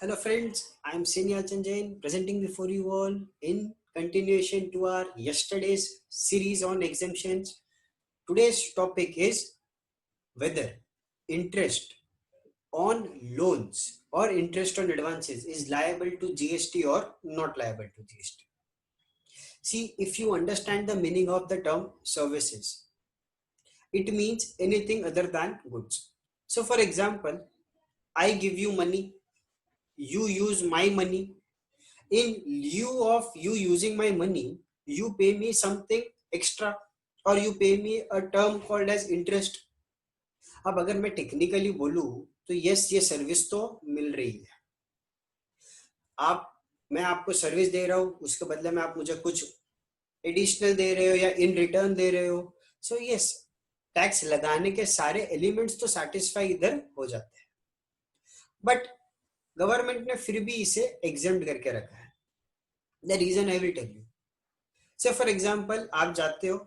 Hello friends, I am Senior Chanjain presenting before you all in continuation to our yesterday's series on exemptions. Today's topic is whether interest on loans or interest on advances is liable to GST or not liable to GST. See, if you understand the meaning of the term services, it means anything other than goods. So for example, I give you money, you use my money. In lieu of you using my money, you pay me something extra or you pay me a term called as interest. अब अगर मैं technically बोलूं तो yes, ये service तो मिल रही है। आप मैं आपको सर्विस दे रहा हूं, उसके बदले में आप मुझे कुछ एडिशनल दे रहे हो या इन रिटर्न दे रहे हो। सो यस, टैक्स लगाने के सारे एलिमेंट्स तो सेटिस्फाई इधर हो जाते हैं, बट गवर्नमेंट ने फिर भी इसे एग्जेम्प्ट करके रखा है। The reason I will tell you. Say for example, आप जाते हो,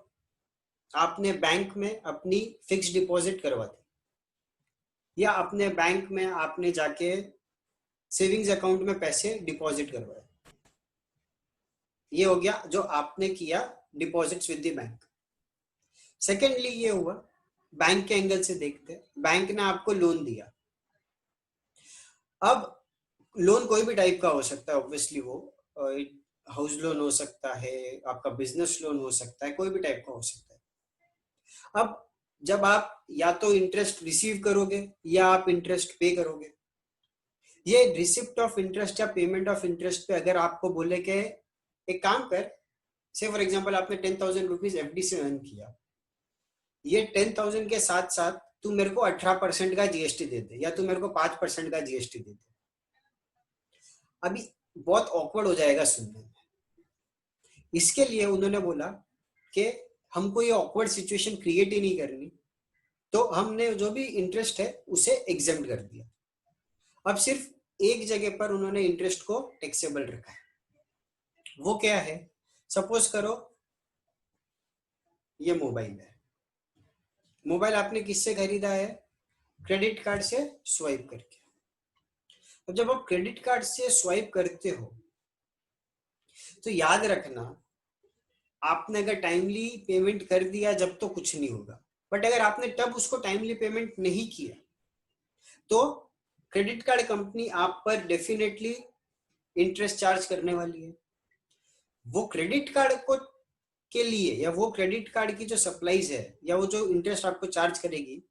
आपने बैंक में अपनी फिक्स डिपॉजिट करवा दी या अपने बैंक में आपने जाके सेविंग्स अकाउंट में पैसे डिपॉजिट करवाए। ये हो गया जो आपने किया deposits with the bank. Secondly ये हुआ, बैंक के एंगल से देखते, बैंक ने आपको लोन दिया। अब लोन कोई भी टाइप का हो सकता है, ऑब्वियसली वो हाउस लोन हो सकता है, आपका बिजनेस लोन हो सकता है, कोई भी टाइप का हो सकता है। अब जब आप या तो इंटरेस्ट रिसीव करोगे या आप इंटरेस्ट पे करोगे, ये रिसिप्ट ऑफ इंटरेस्ट या पेमेंट ऑफ इंटरेस्ट पे अगर आपको बोले कि एक काम कर, से फॉर एग्जांपल आपने 10,000 रुपीज एफडी से अर्न किया, ये 10,000 के साथ साथ तू मेरे को 18% का जीएसटी दे दे या तू मेरे को 5% का जीएसटी दे दे। अभी बहुत ऑकवर्ड हो जाएगा सुनने में। इसके लिए उन्होंने बोला कि हमको ये ऑकवर्ड सिचुएशन क्रिएट ही नहीं करनी, तो हमने जो भी इंटरेस्ट है उसे एग्जेम्प्ट कर दिया। अब सिर्फ एक जगह पर उन्होंने इंटरेस्ट को टैक्सेबल रखा है। वो क्या है? सपोज करो ये मोबाइल है, मोबाइल आपने किससे खरीदा है? क्रेडिट कार्ड से स्वाइप करके। अब जब आप क्रेडिट कार्ड से स्वाइप करते हो तो याद रखना, आपने अगर टाइमली पेमेंट कर दिया जब तो कुछ नहीं होगा, बट अगर आपने तब उसको टाइमली पेमेंट नहीं किया तो क्रेडिट कार्ड कंपनी आप पर डेफिनेटली इंटरेस्ट चार्ज करने वाली है। वो क्रेडिट कार्ड को के लिए या वो क्रेडिट कार्ड की जो सप्लाईज है या वो जो इंटरेस्ट आपको चार्ज करेगी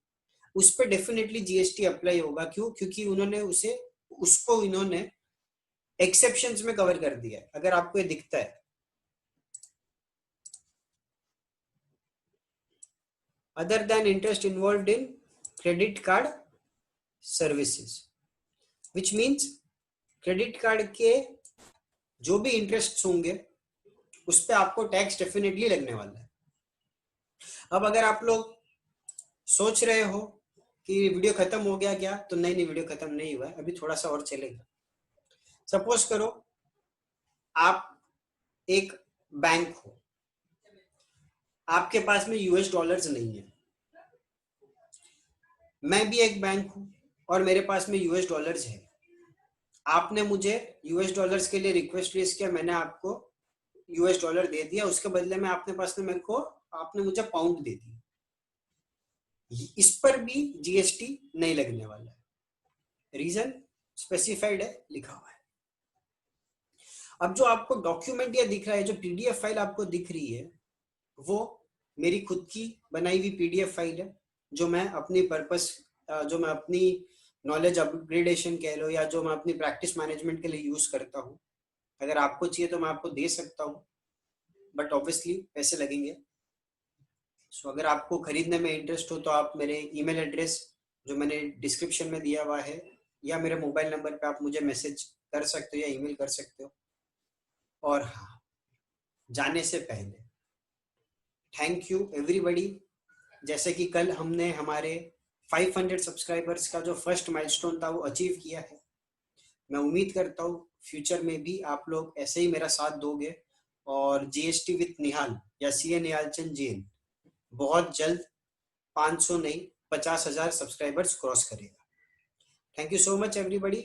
उस पर डेफिनेटली जीएसटी अप्लाई होगा। क्यों? क्योंकि उन्होंने उसको इन्होंने एक्सेप्शंस में कवर कर दिया है। अगर आपको ये दिखता है, other than interest involved in credit card services, which means credit card के जो भी इंटरेस्ट होंगे उस पर आपको टैक्स डेफिनेटली लगने वाला है। अब अगर आप लोग सोच रहे हो कि वीडियो खत्म हो गया क्या, तो नहीं, वीडियो खत्म नहीं हुआ है, अभी थोड़ा सा और चलेगा। सपोज करो आप एक बैंक हो, आपके पास में यूएस डॉलर्स नहीं है, मैं भी एक बैंक हूं और मेरे पास में यूएस डॉलर्स है। आपने मुझे यूएस डॉलर्स के लिए रिक्वेस्ट प्लेस किया, मैंने आपको यूएस डॉलर दे दिया, उसके बदले में आपने मुझे पाउंड दे दिया। इस पर भी जीएसटी नहीं लगने वाला है। रीजन स्पेसिफाइड है, लिखा हुआ है। अब जो आपको डॉक्यूमेंट ये दिख रहा है, जो पीडीएफ फाइल आपको दिख रही है, वो मेरी खुद की बनाई हुई पीडीएफ फाइल है, जो मैं अपनी नॉलेज अपग्रेडेशन कह लो या जो मैं अपनी प्रैक्टिस मैनेजमेंट के लिए यूज करता हूँ। अगर आपको चाहिए तो मैं आपको दे सकता हूँ, बट ऑब्वियसली पैसे लगेंगे। सो अगर आपको खरीदने में इंटरेस्ट हो तो आप मेरे ईमेल एड्रेस जो मैंने डिस्क्रिप्शन में दिया हुआ है या मेरे मोबाइल नंबर पे आप मुझे मैसेज कर सकते हो या ईमेल कर सकते हो। और हाँ, जाने से पहले थैंक यू एवरीबॉडी। जैसे कि कल हमने हमारे 500 सब्सक्राइबर्स का जो फर्स्ट माइलस्टोन था वो अचीव किया है। मैं उम्मीद करता हूँ फ्यूचर में भी आप लोग ऐसे ही मेरा साथ दोगे और जीएसटी विद निहाल या सीए निहाल चंद जैन बहुत जल्द 500 नहीं 50,000 सब्सक्राइबर्स क्रॉस करेगा। Thank you so much everybody.